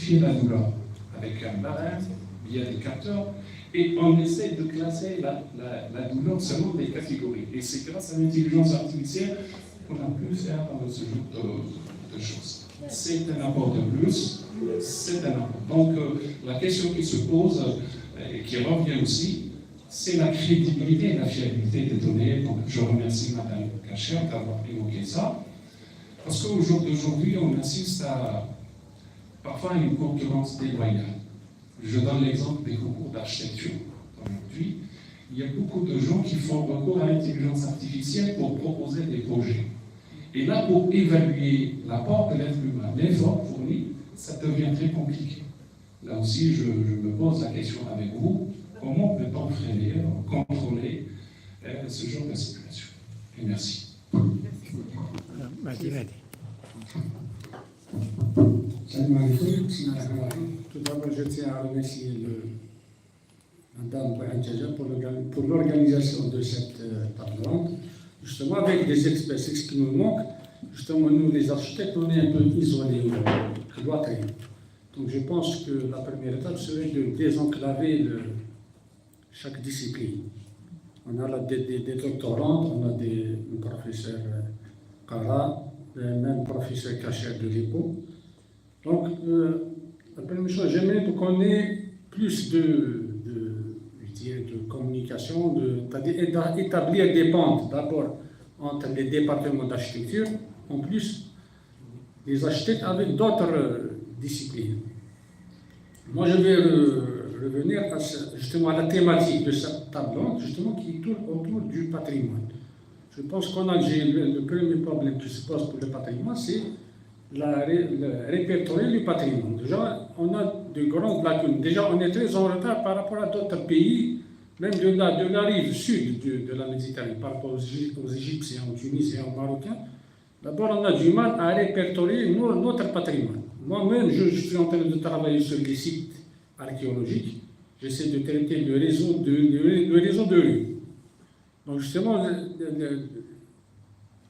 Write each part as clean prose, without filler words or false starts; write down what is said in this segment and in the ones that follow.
identifier la douleur avec un barème, via des capteurs, et on essaie de classer la douleur selon des catégories. Et c'est grâce à l'intelligence artificielle qu'on a pu faire ce genre de choses. C'est un apport de plus, c'est un apport. Donc la question qui se pose, et qui revient aussi, c'est la crédibilité et la fiabilité des données. Donc je remercie Mme Kacher d'avoir évoqué ça. Parce qu'aujourd'hui, on assiste parfois à une concurrence déloyale. Je donne l'exemple des concours d'architecture. Aujourd'hui, il y a beaucoup de gens qui font recours à l'intelligence artificielle pour proposer des projets. Et là, pour évaluer l'apport de l'être humain, l'effort fourni, ça devient très compliqué. Là aussi, je me pose la question avec vous, comment peut-on freiner, contrôler ce genre de situation? Et merci. Salam alaikum. Tout d'abord, je tiens à remercier Mme Bouhadjaja pour l'organisation de cette table ronde. Justement, avec des experts, c'est ce qui nous manque. Justement, nous, les architectes, on est un peu isolés, cloîtrés. Donc, je pense que la première étape serait de désenclaver chaque discipline. On a là des doctorantes, on a des professeurs Kara, même professeur Kacher de l'EPO. Donc, la première chose, j'aimerais qu'on ait plus de communication, c'est-à-dire établir des pentes d'abord entre les départements d'architecture, en plus les architectes avec d'autres disciplines. Moi, je vais revenir justement à la thématique de cette table ronde, justement qui tourne autour du patrimoine. Je pense qu'on a le premier problème qui se pose pour le patrimoine, c'est répertorier le patrimoine. Déjà, on a de grandes lacunes. Déjà, on est très en retard par rapport à d'autres pays, même de la rive sud de la Méditerranée, par rapport aux Égyptiens, aux Tunisiens, aux Marocains. D'abord, on a du mal à répertorier notre patrimoine. Moi-même, je suis en train de travailler sur les sites archéologiques. J'essaie de traiter le réseau de rues. Donc, justement,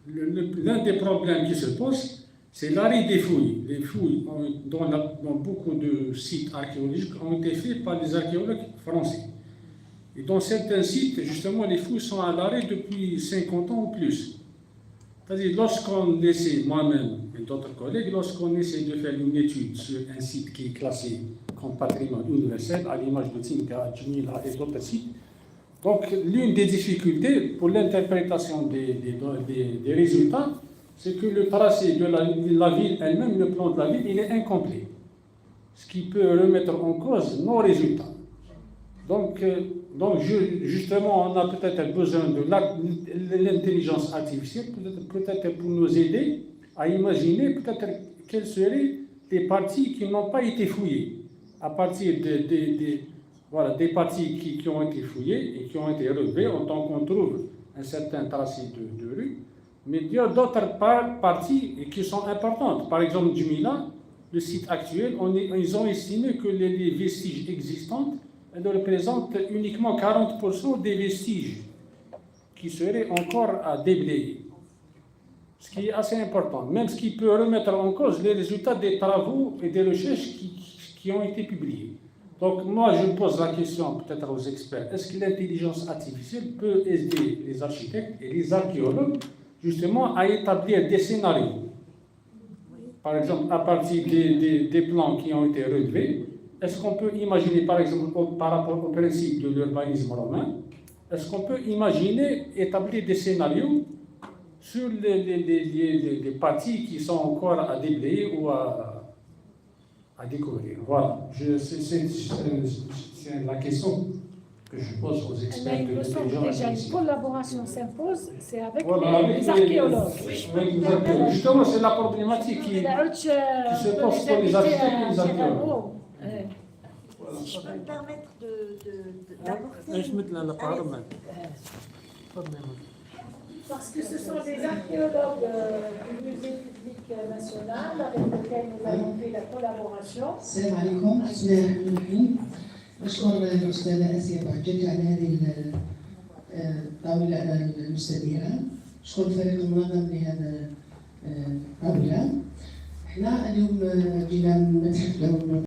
l'un des problèmes qui se pose, c'est l'arrêt des fouilles. Les fouilles dans beaucoup de sites archéologiques ont été faits par des archéologues français. Et dans certains sites, justement, les fouilles sont à l'arrêt depuis 50 ans ou plus. C'est-à-dire, lorsqu'on essaie, moi-même et d'autres collègues, lorsqu'on essaie de faire une étude sur un site qui est classé comme patrimoine universel, à l'image de Tinka, Djinila et d'autres sites, donc l'une des difficultés pour l'interprétation des résultats, c'est que le tracé de la ville elle-même, le plan de la ville, il est incomplet. Ce qui peut remettre en cause nos résultats. Donc justement, on a peut-être besoin de l'intelligence artificielle, peut-être pour nous aider à imaginer peut-être quelles seraient les parties qui n'ont pas été fouillées, à partir des parties qui ont été fouillées et qui ont été relevées, en tant qu'on trouve un certain tracé de rue. Mais il y a d'autres parties qui sont importantes. Par exemple, Djumila, le site actuel, ils ont estimé que les vestiges existants représentent uniquement 40% des vestiges qui seraient encore à déblayer. Ce qui est assez important, même ce qui peut remettre en cause les résultats des travaux et des recherches qui ont été publiés. Donc moi, je pose la question peut-être aux experts, est-ce que l'intelligence artificielle peut aider les architectes et les archéologues justement à établir des scénarios? Par exemple, à partir des plans qui ont été relevés, est-ce qu'on peut imaginer, par exemple, par rapport au principe de l'urbanisme romain, est-ce qu'on peut imaginer établir des scénarios sur les parties qui sont encore à déblayer ou à découvrir? Voilà, c'est la question que je pose aux experts de l'intelligence. Déjà, une collaboration s'impose, c'est avec les archéologues. Justement, c'est la problématique qui se pose pour les architectes et les archéologues. Si je peux me permettre d'apporter. Parce que ce sont des archéologues du Musée public national avec lesquels nous avons fait la collaboration. السلام عليكم، بسم الله الرحمن الرحيم. نشكر الأستاذة آسيا بوحدجاج على هذه الطاولة المستديرة. نشكر الفريق المنظم لهذا الطاولة. احنا اليوم جينا من المتحف